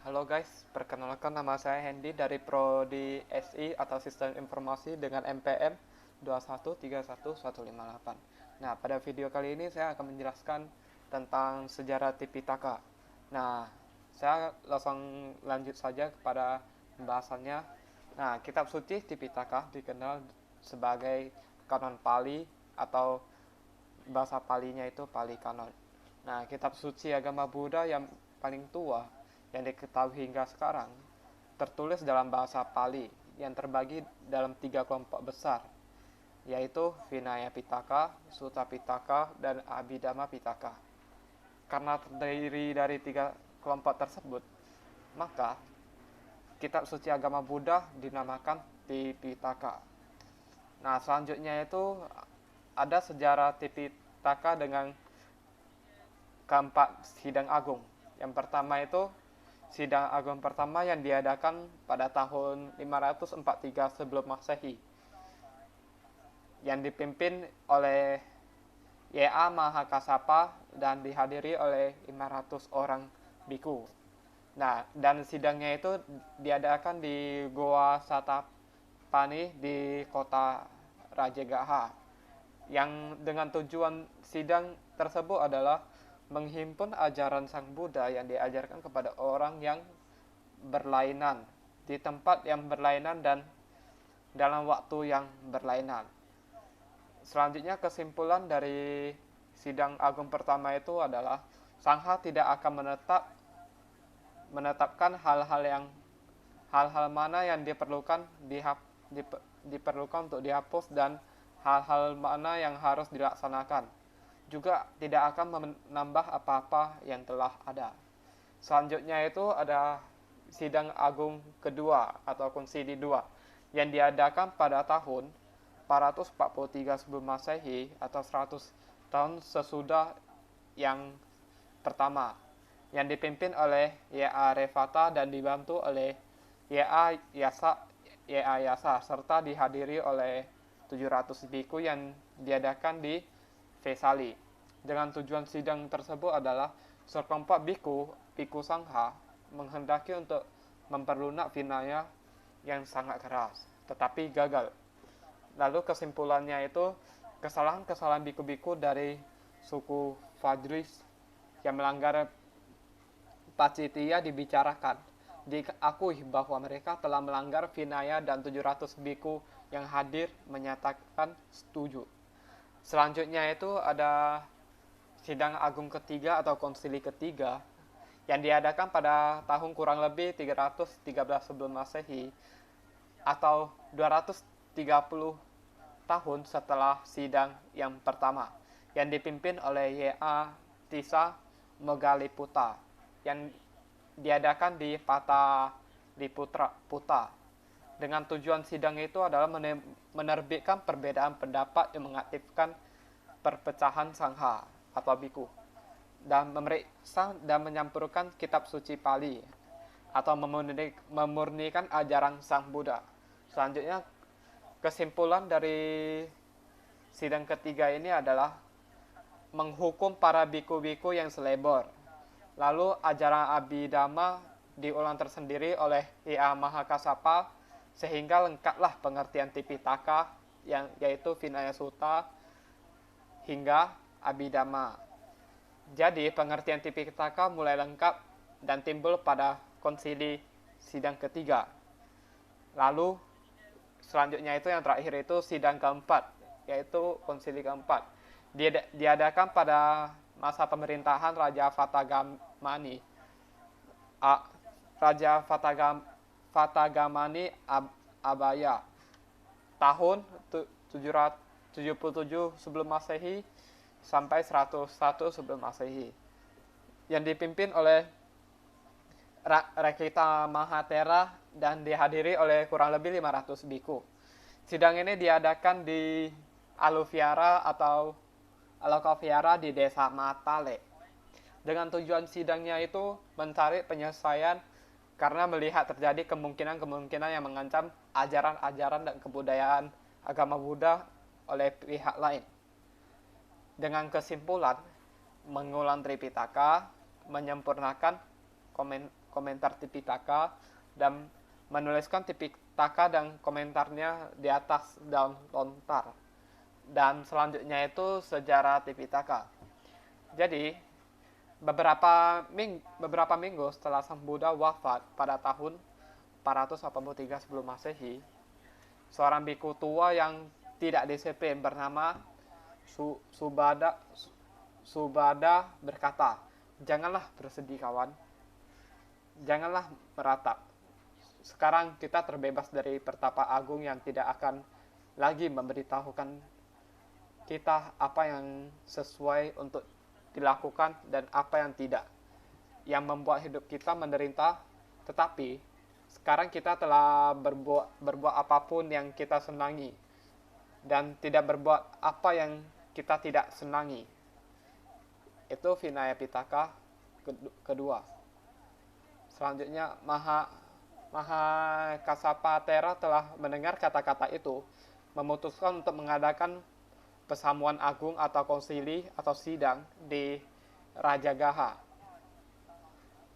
Halo guys, perkenalkan nama saya Hendy dari Prodi SI atau Sistem Informasi dengan MPM 2131158. Nah, pada video kali ini saya akan menjelaskan tentang sejarah Tipitaka. Nah, saya langsung lanjut saja kepada pembahasannya. Nah, kitab suci Tipitaka dikenal sebagai kanon Pali atau bahasa Palinya itu Pali Kanon. Nah, kitab suci agama Buddha yang paling tua yang diketahui hingga sekarang tertulis dalam bahasa Pali yang terbagi dalam 3 kelompok besar, yaitu Vinaya Pitaka, Sutta Pitaka, dan Abhidhamma Pitaka. Karena terdiri dari 3 kelompok tersebut, maka kitab suci agama Buddha dinamakan Tipitaka. Nah, selanjutnya itu ada sejarah Tipitaka dengan keempat sidang agung. Yang pertama itu sidang agung pertama yang diadakan pada tahun 543 sebelum Masehi, yang dipimpin oleh Y.A. Mahakasapa dan dihadiri oleh 500 orang biku. Nah, dan sidangnya itu diadakan di Goa Satapani di kota Rajagaha, yang dengan tujuan sidang tersebut adalah menghimpun ajaran Sang Buddha yang diajarkan kepada orang yang berlainan, di tempat yang berlainan dan dalam waktu yang berlainan. Selanjutnya kesimpulan dari sidang agung pertama itu adalah Sangha tidak akan menetapkan hal-hal mana yang diperlukan untuk dihapus dan hal-hal mana yang harus dilaksanakan. Juga tidak akan menambah apa-apa yang telah ada. Selanjutnya itu ada sidang agung kedua atau konsili 2 yang diadakan pada tahun 443 sebelum Masehi atau 100 tahun sesudah yang pertama, yang dipimpin oleh Y.A. Revata dan dibantu oleh Y.A. Yasa serta dihadiri oleh 700 biku yang diadakan di Vesali. Dengan tujuan sidang tersebut adalah sekelompok biku Sangha menghendaki untuk memperlunak Vinaya yang sangat keras, tetapi gagal. Lalu kesimpulannya itu kesalahan-kesalahan biku-biku dari suku Fajris yang melanggar Pacittiya dibicarakan. Diakui bahwa mereka telah melanggar Vinaya dan 700 biku yang hadir menyatakan setuju. Selanjutnya itu ada sidang agung ketiga atau konsili ketiga yang diadakan pada tahun kurang lebih 313 sebelum Masehi atau 230 tahun setelah sidang yang pertama, yang dipimpin oleh Y.A. Tissa Megaliputa yang diadakan di Pataliputra. Dengan tujuan sidang itu adalah menerbitkan perbedaan pendapat yang mengaktifkan perpecahan Sangha atau biku dan memeriksa dan menyampurkan kitab suci Pali atau memurnikan ajaran Sang Buddha. Selanjutnya kesimpulan dari sidang ketiga ini adalah menghukum para biku-biku yang selebor. Lalu ajaran Abhidhamma diulang tersendiri oleh Y.A. Mahakasapa sehingga lengkaplah pengertian Tipitaka yaitu Vinaya Sutta hingga Abhidhamma. Jadi pengertian Tipitaka mulai lengkap dan timbul pada konsili sidang ketiga. Lalu selanjutnya itu yang terakhir itu sidang keempat, yaitu konsili keempat. Diadakan pada masa pemerintahan Raja Fatagamani. Raja Fatagamani Abaya tahun 777 sebelum Masehi sampai 101 sebelum Masehi, yang dipimpin oleh Rekita Mahatera dan dihadiri oleh kurang lebih 500 biku. Sidang ini diadakan di Aluviara atau Alokaviara di desa Matale. Dengan tujuan sidangnya itu mencari penyelesaian karena melihat terjadi kemungkinan-kemungkinan yang mengancam ajaran-ajaran dan kebudayaan agama Buddha oleh pihak lain. Dengan kesimpulan, mengulang Tripitaka, menyempurnakan komentar Tipitaka dan menuliskan Tipitaka dan komentarnya di atas daun lontar. Dan selanjutnya itu sejarah Tipitaka. Jadi beberapa minggu setelah Sang Buddha wafat pada tahun 483 sebelum Masehi, seorang biku tua yang tidak disiplin bernama Subada berkata, "Janganlah bersedih kawan, janganlah meratap. Sekarang kita terbebas dari pertapa agung yang tidak akan lagi memberitahukan kita apa yang sesuai untuk dilakukan dan apa yang tidak, yang membuat hidup kita menderita. Tetapi sekarang kita telah berbuat apapun yang kita senangi dan tidak berbuat apa yang kita tidak senangi." Itu Vinaya Pitaka kedua. Selanjutnya Mahakasapatera telah mendengar kata-kata itu, memutuskan untuk mengadakan pesamuan agung atau konsili atau sidang di Rajagaha.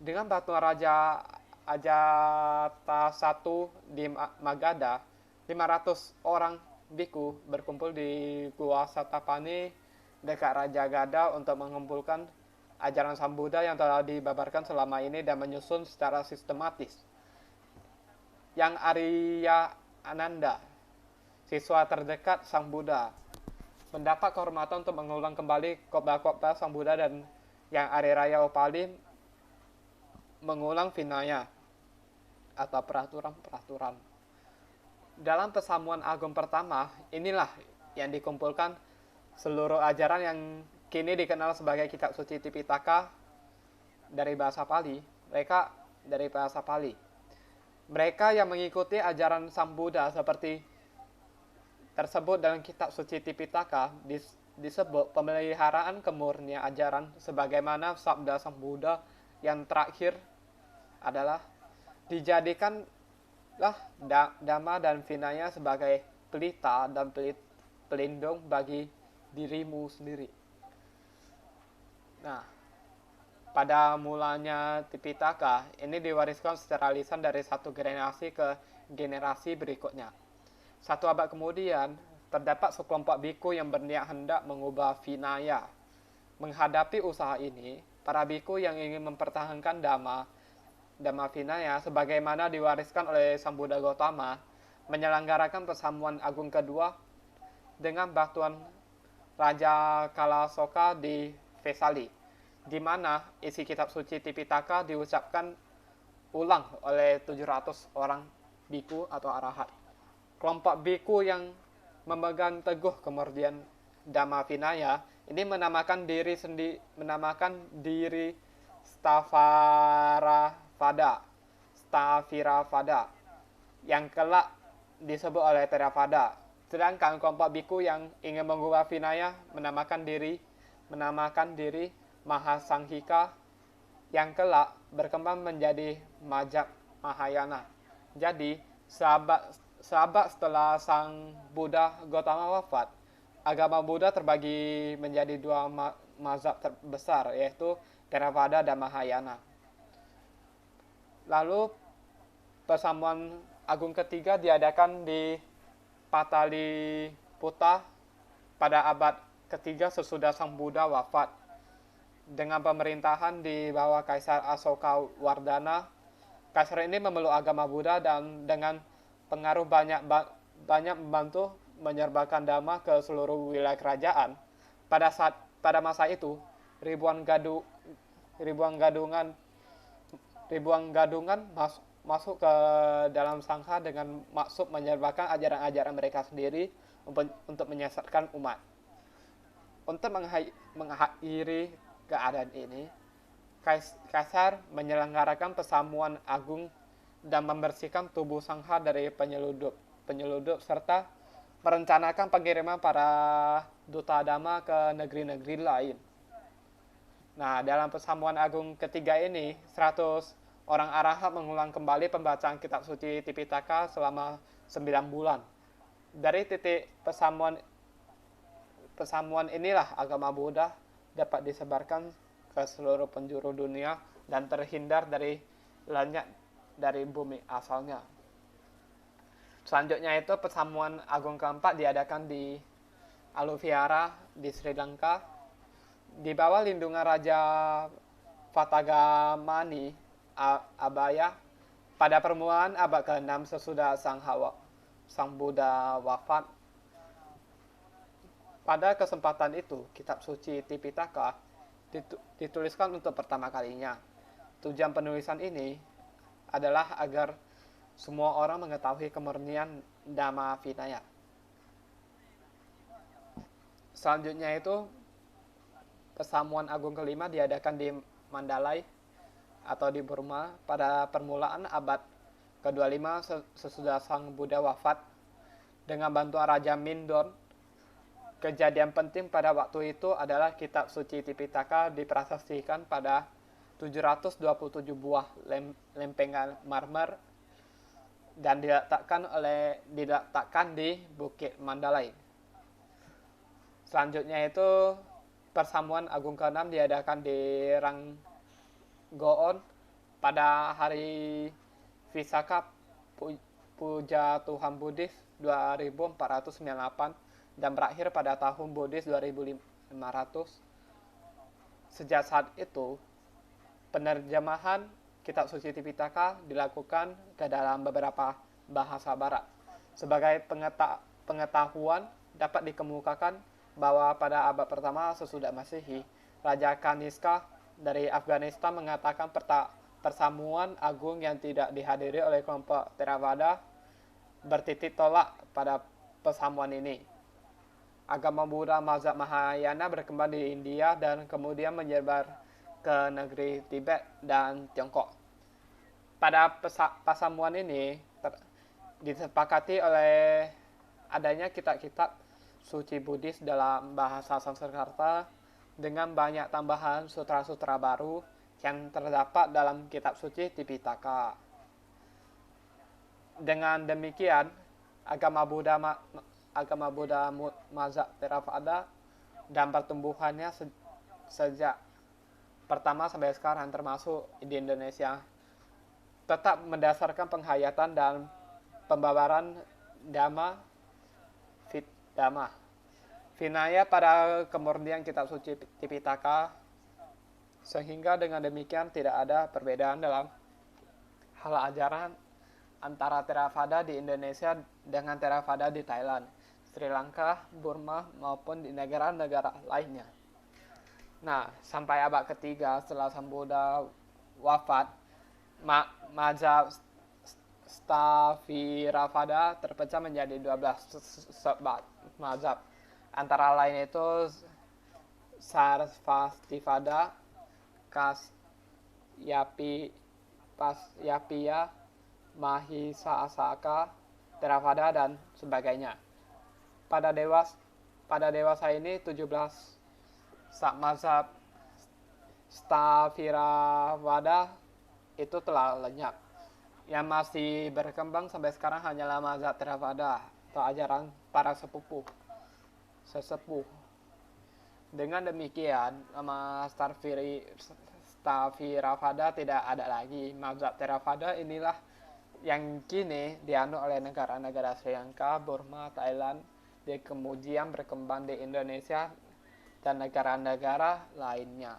Dengan bantuan Raja Ajatasattu di Magadha, 500 orang biku berkumpul di Gua Satapane dekat Rajagaha untuk mengumpulkan ajaran Sang Buddha yang telah dibabarkan selama ini dan menyusun secara sistematis. Yang Arya Ananda, siswa terdekat Sang Buddha, mendapat kehormatan untuk mengulang kembali khotbah Sang Buddha, dan yang Arya Upali mengulang Vinaya atau peraturan-peraturan. Dalam pesamuan agung pertama, inilah yang dikumpulkan seluruh ajaran yang kini dikenal sebagai kitab suci Tipitaka dari bahasa Pali. Mereka yang mengikuti ajaran Sang Buddha seperti tersebut dalam kitab suci Tipitaka disebut pemeliharaan kemurnian ajaran, sebagaimana sabda Sang Buddha yang terakhir adalah, "Dijadikanlah Dhamma dan Vinaya sebagai pelita dan pelindung bagi dirimu sendiri." Nah, pada mulanya Tipitaka ini diwariskan secara lisan dari satu generasi ke generasi berikutnya. Satu abad kemudian, terdapat sekelompok biku yang berniat hendak mengubah Vinaya. Menghadapi usaha ini, para biku yang ingin mempertahankan Dhamma Vinaya sebagaimana diwariskan oleh Sang Buddha Gautama menyelenggarakan pesamuan agung kedua dengan bantuan Raja Kalasoka di Vesali, di mana isi kitab suci Tipitaka diucapkan ulang oleh 700 orang biku atau arahat. Kelompok biku yang memegang teguh kemurnian Dhamma Vinaya ini menamakan diri Sthaviravada, yang kelak disebut oleh Theravada. Sedangkan kelompok biku yang ingin mengubah Vinaya menamakan diri Mahasanghika, yang kelak berkembang menjadi Majjhima Mahayana. Jadi, sahabat setelah Sang Buddha Gautama wafat, agama Buddha terbagi menjadi dua mazhab terbesar, yaitu Theravada dan Mahayana. Lalu, persamuan agung ketiga diadakan di Pataliputra pada abad ketiga sesudah Sang Buddha wafat. Dengan pemerintahan di bawah Kaisar Asoka Wardana, Kaisar ini memeluk agama Buddha dan dengan pengaruh banyak membantu menyerbakan Dhamma ke seluruh wilayah kerajaan. Pada masa itu, ribuan gadungan masuk ke dalam sangha dengan maksud menyerbakan ajaran-ajaran mereka sendiri untuk menyesatkan umat. Untuk mengakhiri keadaan ini, Kaisar menyelenggarakan pesamuan agung dan membersihkan tubuh sangha dari penyeludup serta merencanakan pengiriman para duta Dhamma ke negeri-negeri lain. Nah, dalam pesamuan agung ketiga ini, 100 orang arahat mengulang kembali pembacaan kitab suci Tipitaka selama 9 bulan. Dari titik pesamuan inilah agama Buddha dapat disebarkan ke seluruh penjuru dunia dan terhindar dari lenyap dari bumi asalnya. Selanjutnya itu persamuan agung keempat diadakan di Aluviara di Sri Lanka di bawah lindungan Raja Fatagamani Abaya pada permulaan abad ke-6 sesudah Sang Buddha wafat. Pada kesempatan itu, kitab suci Tipitaka dituliskan untuk pertama kalinya. Tujuan penulisan ini adalah agar semua orang mengetahui kemurnian Dhamma Vinaya. Selanjutnya itu persamuan agung kelima diadakan di Mandalay atau di Burma pada permulaan abad ke-25 sesudah Sang Buddha wafat dengan bantuan Raja Mindon. Kejadian penting pada waktu itu adalah kitab suci Tipitaka diprasestikan pada 727 buah lempengan marmer dan diletakkan di Bukit Mandalay. Selanjutnya itu persamuan agung ke-6 diadakan di Ranggoon pada hari Visakha Puja Tuhan Buddhis 2498 dan berakhir pada tahun Buddhis 2500. Sejak saat itu, penerjemahan kitab suci Tipitaka dilakukan ke dalam beberapa bahasa barat. Sebagai pengetahuan dapat dikemukakan bahwa pada abad pertama sesudah Masehi, Raja Kanishka dari Afghanistan mengatakan persamuan agung yang tidak dihadiri oleh kelompok Theravada bertitik tolak pada persamuan ini. Agama Buddha mazhab Mahayana berkembang di India dan kemudian menyebar ke negeri Tibet dan Tiongkok. Pada persamuan ini disepakati oleh adanya kitab-kitab suci Buddhis dalam bahasa Sanskerta dengan banyak tambahan sutra-sutra baru yang terdapat dalam kitab suci Tipitaka. Dengan demikian, agama Buddha mazhab Theravada dan pertumbuhannya sejak pertama sampai sekarang termasuk di Indonesia tetap mendasarkan penghayatan dan pembabaran Dhamma Vinaya pada kemurnian kitab suci Tipitaka, sehingga dengan demikian tidak ada perbedaan dalam hal ajaran antara Theravada di Indonesia dengan Theravada di Thailand, Sri Lanka, Burma, maupun di negara-negara lainnya. Nah, sampai abad ketiga setelah Sang Buddha wafat, mazhab Sthaviravada terpecah menjadi 12 mazhab. Antara lain itu Sarvastivada, Kasyapya, Mahisasaka, Theravada, dan sebagainya. Pada dewasa ini 17 mazhab Sthaviravada itu telah lenyap. Yang masih berkembang sampai sekarang hanyalah mazhab Theravada atau ajaran para sesepuh. Dengan demikian, nama Sthaviravada tidak ada lagi. Mazhab Theravada inilah yang kini dianut oleh negara-negara Sri Lanka, Burma, Thailand, kemudian berkembang di Indonesia dan negara-negara lainnya.